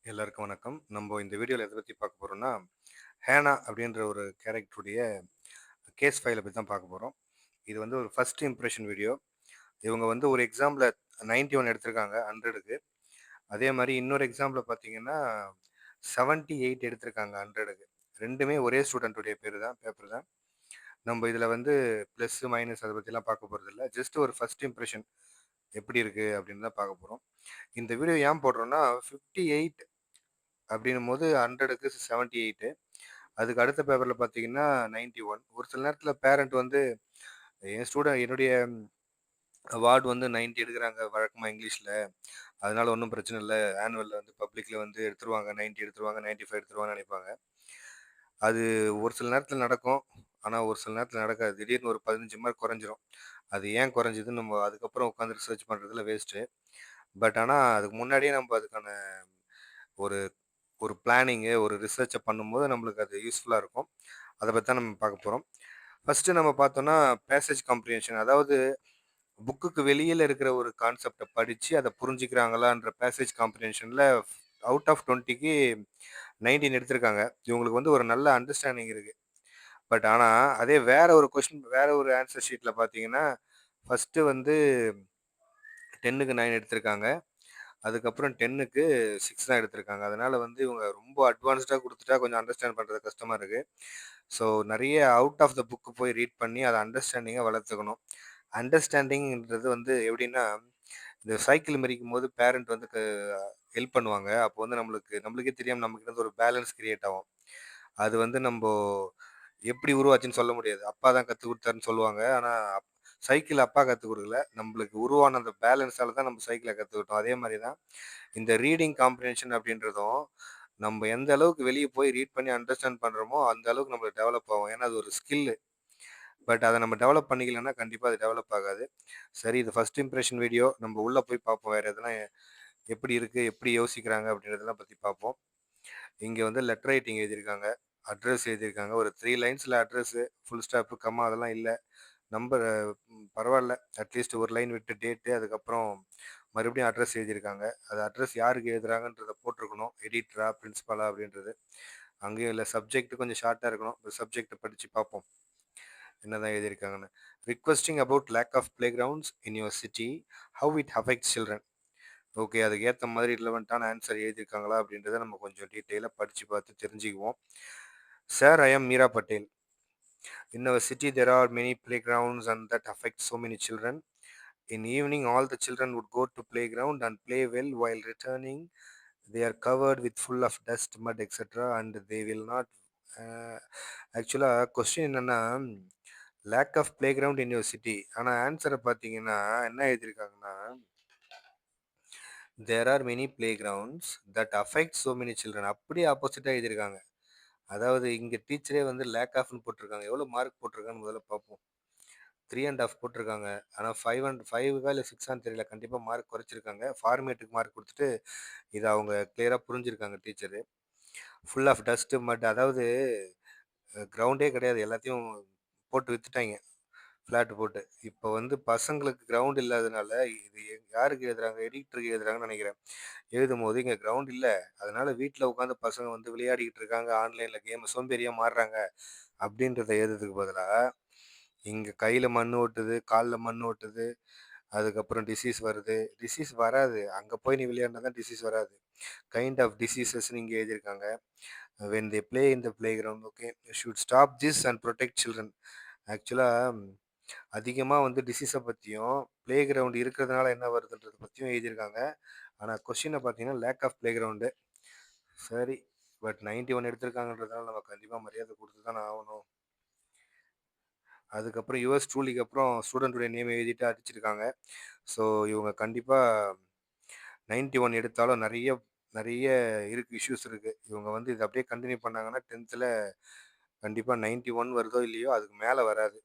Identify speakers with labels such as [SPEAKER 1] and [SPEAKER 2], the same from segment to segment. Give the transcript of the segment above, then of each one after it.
[SPEAKER 1] எல்லாருக்கும் வணக்கம். நம்ம இந்த வீடியோல எத பத்தி பார்க்க போறோம்னா, ஹேனா அப்படின்ற ஒரு கேரக்டருடைய கேஸ் ஃபைல பத்தி தான் பார்க்க போறோம். இது வந்து ஒரு ஃபர்ஸ்ட் இம்ப்ரஷன் வீடியோ. இவங்க வந்து ஒரு எக்ஸாம்ல 91 எடுத்திருக்காங்க 100க்கு. அதே மாரி இன்னொரு எக்ஸாம்ல பார்த்தீங்கன்னா, 78 எடுத்திருக்காங்க 100க்கு. 2மே ஒரே ஸ்டூடண்ட்டுடைய பேப்பர் தான். நம்ம இதுல வந்து பிளஸ், மைனஸ் அத பத்திலாம் பார்க்க போறதில்ல. ஜஸ்ட் ஒரு ஃபர்ஸ்ட் இம்ப்ரஷன் எப்படி இருக்கு அப்படின்னு தான் பார்க்க போறோம். இந்த வீடியோ ஏன் போடுறோம்னா, 58 அப்படின்னும்போது 100க்கு 78. அதுக்கு அடுத்த பேப்பர்ல பார்த்தீங்கன்னா 91. ஒரு சில நேரத்தில பேரண்ட் வந்து என்னுடைய வார்ட் வந்து 90 எடுக்குறாங்க வழக்கமா இங்கிலீஷ்ல. அதனால ஒண்ணும் பிரச்சனை இல்ல. ஆனுவல்ல வந்து பப்ளிக்ல வந்து எடுத்துருவாங்க. 90 எடுத்துருவாங்க, 95 எடுத்துருவாங்கன்னு நெனைப்பாங்க. அது ஒரு சில நேரத்தில நடக்கும். ஆனா ஒரு சில நேரத்தில நடக்காது. திடீர்னு ஒரு 15 மார்க் குறைஞ்சிரும். அது ஏன் குறைஞ்சதுன்னு நம்ம அதுக்கப்புறம் உட்காந்து ரிசர்ச் பண்றதுல வேஸ்ட்டு. பட் ஆனா அதுக்கு முன்னாடியே நம்ம அதுக்கான ஒரு ஒரு பிளானிங்கு, ஒரு ரிசர்ச்ச பண்ணும்போது நம்மளுக்கு அது யூஸ்ஃபுல்லா இருக்கும். அத பத்தி தான் நம்ம பார்க்க போறோம். ஃபர்ஸ்ட்டு நம்ம பார்த்தோம்னா, பேசேஜ் காம்ப்ரிஹென்ஷன் அதாவது புக்குக்கு வெளியில இருக்கிற ஒரு கான்செப்ட்ட படிச்சு, அத புரிஞ்சுக்கிறாங்களான்ற பேசேஜ் காம்ப்ரிஹென்ஷன்ல அவுட் ஆஃப் 20க்கு 19 எடுத்திருக்காங்க. இவங்களுக்கு வந்து ஒரு நல்ல அண்டர்ஸ்டாண்டிங் இருக்கு. பட் ஆனா, அதே வேற ஒரு ஆன்சர் ஷீட்ல பார்த்தீங்கன்னா, ஃபர்ஸ்ட்டு வந்து 10க்கு 9 எடுத்திருக்காங்க. அதுக்கப்புறம் 10க்கு 6 தான் எடுத்திருக்காங்க. அதனால வந்து இவங்க ரொம்ப அட்வான்ஸ்டா குடுத்துட்டா கொஞ்சம் அண்டர்ஸ்டாண்ட் பண்றது கஷ்டமா இருக்கு. ஸோ நெறைய அவுட் ஆஃப் த புக் போய் ரீட் பண்ணி அத அண்டர்ஸ்டாண்டிங்கா வளர்த்துக்கணும். அண்டர்ஸ்டாண்டிங்ன்றது வந்து எப்படின்னா, இந்த சைக்கிள் மிதிக்கும்போது பேரண்ட் வந்து ஹெல்ப் பண்ணுவாங்க. அப்போ வந்து நம்மளுக்கே தெரியாம நமக்கு வந்து ஒரு பேலன்ஸ் கிரியேட் ஆகும். அது வந்து எப்படி உருவாச்சுன்னு சொல்ல முடியாது. அப்பா தான் கத்துக் குடுத்தாருன்னு சொல்லுவாங்க. ஆனா சைக்கிள் அப்பா கத்துக் குடுக்கல. நம்மளுக்கு உருவான அந்த பேலன்ஸால தான் நம்ம சைக்கிள கத்துக்கிட்டோம். அதே மாரி தான் இந்த ரீடிங் காம்ப்ரிஹென்ஷன் அப்படின்றதும், நம்ம எந்த அளவுக்கு வெளிய போய் ரீட் பண்ணி அண்டர்ஸ்டாண்ட் பண்றோமோ, அந்த அளவுக்கு நம்மளுக்கு டெவலப் ஆகும். ஏன்னா, அது ஒரு ஸ்கில்லு. பட் அத நம்ம டெவலப் பண்ணிக்கலன்னா, கண்டிப்பா அது டெவலப் ஆகாது. சரி இது ஃபர்ஸ்ட் இம்ப்ரஷன் வீடியோ. நம்ம உள்ள போய் பார்ப்போம். வேற எதனா எப்படி இருக்கு? எப்படி யோசிக்கிறாங்க? அப்படின்றதெல்லாம் பத்தி பார்ப்போம். இங்க வந்து லெட்டர் ரைட்டிங் எழுதியிருக்காங்க. அட்ரஸ் எழுதியிருக்காங்க. ஒரு 3 லைன்ஸ்ல அட்ரஸு, ஃபுல் ஸ்டாப், கம்மா அதெல்லாம் இல்ல. நம்பர் பரவால்ல. அட்லீஸ்ட் ஒரு லைன் விட்டு டேட்டு, அதுக்கப்புறம் மறுபடியும் அட்ரஸ் எழுதியிருக்காங்க. அது அட்ரஸ் யாருக்கு எழுதுறாங்கன்றத போட்டிருக்கணும். எடிட்டரா, பிரின்சிபலா அப்படின்றது. அங்கேயும் இல்ல. சப்ஜெக்ட் கொஞ்சம் ஷார்ட்டா இருக்கணும். இந்த சப்ஜெக்ட்ட படிச்சு பார்ப்போம். என்னதான் எழுதியிருக்காங்கன்னு. Requesting about lack of play grounds in your city. How it affects children. Okay. அதுக்கு ஏத்த மாதிரி ரிலவென்ட்டான ஆன்சர் எழுதியிருக்காங்களா அப்படின்றத நம்ம கொஞ்சம் டீட்டெயிலா படிச்சு பார்த்து தெரிஞ்சுக்குவோம். Sir, I am Meera Patel. In our city, there are many playgrounds and that affect so many children. In evening, all the children would go to playground and play well. While returning, they are covered with full of dust, mud, etc. And they will not. Uh, ஆக்சுவலா question என்னன்னா, lack of play ground in your city. ஆனா ஆன்சரை பார்த்தீங்கன்னா என்ன எழுதியிருக்காங்கன்னா, there are many play grounds that affect so many children. அப்படியே ஆப்போசிட்டா எழுதியிருக்காங்க. அதாவது இங்க டீச்சரே வந்து லேக் ஆஃப்னு போட்டிருக்காங்க. எவ்வளோ மார்க் போட்டிருக்கான்னு முதல்ல பார்ப்போம். 3 1/2 போட்டிருக்காங்க. ஆனா 5 இல்ல 6ஆன்னு தெரியல. கண்டிப்பா மார்க் குறைச்சிருக்காங்க. ஃபார்மேட்டுக்கு மார்க் குடுத்துட்டு, இத அவங்க கிளியரா புரிஞ்சிருக்காங்க டீச்சரு. ஃபுல் ஆஃப் டஸ்ட், மட் அதாவது கிரவுண்டே கிடையாது. எல்லாத்தையும் போட்டு வித்துட்டாய்ங்க. ஃப்ளாட் போட்டு. இப்ப வந்து பசங்களுக்கு கிரவுண்ட் இல்லாதனால, இது யாருக்கு எழுதுறாங்க? எடிட்டருக்கு எழுதுறாங்கன்னு நெனைக்கிறேன். எழுதும்போது இங்க கிரவுண்ட் இல்ல. அதனால வீட்ல உட்காந்து பசங்க வந்து விளையாடிக்கிட்டு இருக்காங்க. ஆன்லைன்ல கேம் சோம்பேறியா மாறுறாங்க. அப்படின்றத எழுதுறதுக்கு பதிலா, இங்க கையில மண்ணு ஒட்டுது, கால்ல மண்ணு ஒட்டுது. அதுக்கப்புறம் டிசீஸ் வருது. டிசீஸ் வராது. அங்க போய் நீ விளையாடினா தான் டிசீஸ் வராது. கைண்ட் ஆஃப் டிசீஸஸ்ன்னு இங்க எழுதியிருக்காங்க. When they play in the play ground okay. Should stop this and protect children. ஆக்சுவலா அதிகமா வந்து டிசீஸ பத்தியும், பிளே கிரவுண்ட் இருக்கிறதுனால என்ன வருதுன்றத பத்தியும் எழுதியிருக்காங்க. ஆனா கொஸ்டின பார்த்தீங்கன்னா, லேக் ஆஃப் பிளே கிரவுண்டு. சரி. பட் 91 எடுத்திருக்காங்கன்றதுனால நம்ம கண்டிப்பா மரியாதை குடுத்து தானே ஆவணும். அதுக்கப்புறம் யுவர்ஸ் ட்ரூலிக்கு அப்புறம் ஸ்டூடண்ட்டுடைய நேம் எழுதிட்டு அடிச்சிருக்காங்க. ஸோ இவங்க கண்டிப்பா 91 எடுத்தாலும் நெறைய நெறைய இஷ்யூஸ் இருக்கு. இவங்க வந்து இத அப்படியே கன்டின்யூ பண்ணாங்கன்னா 10த்ல கண்டிப்பா 91 வருதோ இல்லையோ அதுக்கு மேல வராது.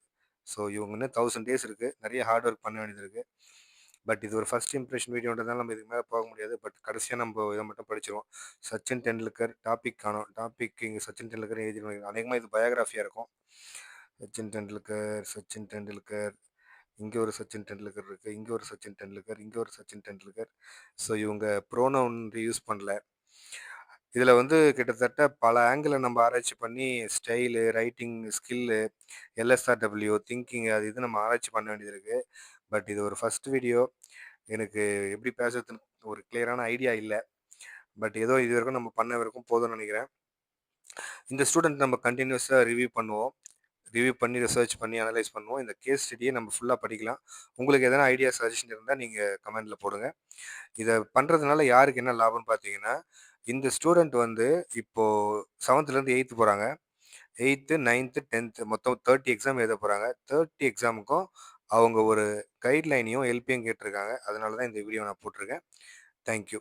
[SPEAKER 1] ஸோ இவங்க இன்னும் 1000 டேஸ் இருக்கு. நெறைய ஹார்ட் ஒர்க் பண்ண வேண்டியது இருக்கு. பட் இது ஒரு ஃபர்ஸ்ட் இம்ப்ரஷன் வீடியோன்றதால நம்ம இதுக்கு மேல போக முடியாது. பட் கடைசியா நம்ப இத மட்டும் படிச்சுருவோம். சச்சின் டெண்டுல்கர் டாபிக் காணோம். டாபிக் இங்க சச்சின் டெண்டுல்கர் எழுதிருவாங்க. அநேகமா இது பயோகிராஃபியா இருக்கும். சச்சின் டெண்டுல்கர், சச்சின் டெண்டுல்கர். இங்க ஒரு சச்சின் டெண்டுல்கர் இருக்கு. இங்க ஒரு சச்சின் டெண்டுல்கர், இங்க ஒரு சச்சின் டெண்டுல்கர். ஸோ இவங்க ப்ரோனவுன் யூஸ் பண்ணல. இதில வந்து கிட்டத்தட்ட பல ஆங்கில நம்ம ஆராய்ச்சி பண்ணி style, writing skill, LSRW, thinking அது இது நம்ம ஆராய்ச்சி பண்ண வேண்டியது இருக்கு. பட் இது ஒரு ஃபர்ஸ்ட் வீடியோ. எனக்கு எப்படி பேசுறதுன்னு ஒரு கிளியரான ஐடியா இல்ல. பட் ஏதோ இதுவரைக்கும் நம்ம பண்ண வரைக்கும் போதும்னு நெனைக்கிறேன். இந்த ஸ்டூடண்ட் நம்ம கன்டினியூஸா ரிவ்யூ பண்ணுவோம். ரிவ்யூ பண்ணி, ரிசர்ச் பண்ணி, அனலைஸ் பண்ணுவோம். இந்த கேஸ் ஸ்டடிய நம்ம ஃபுல்லா படிக்கலாம். உங்களுக்கு எதனா ஐடியா, சஜஷன் இருந்தா நீங்க கமெண்ட்ல போடுங்க. இத பண்றதுனால யாருக்கு என்ன லாபம்னு பார்த்தீங்கன்னா, இந்த ஸ்டூடண்ட் வந்து இப்போ 7த்லேருந்து 8த் போறாங்க. 8த், 9த், 10த் மொத்தம் 30 எக்ஸாம் எழுத போறாங்க. 30 எக்ஸாமுக்கும் அவங்க ஒரு கைட்லைனையும், ஹெல்ப்பையும் கேட்டிருக்காங்க. அதனால தான் இந்த வீடியோ நான் போட்டிருக்கேன். Thank you.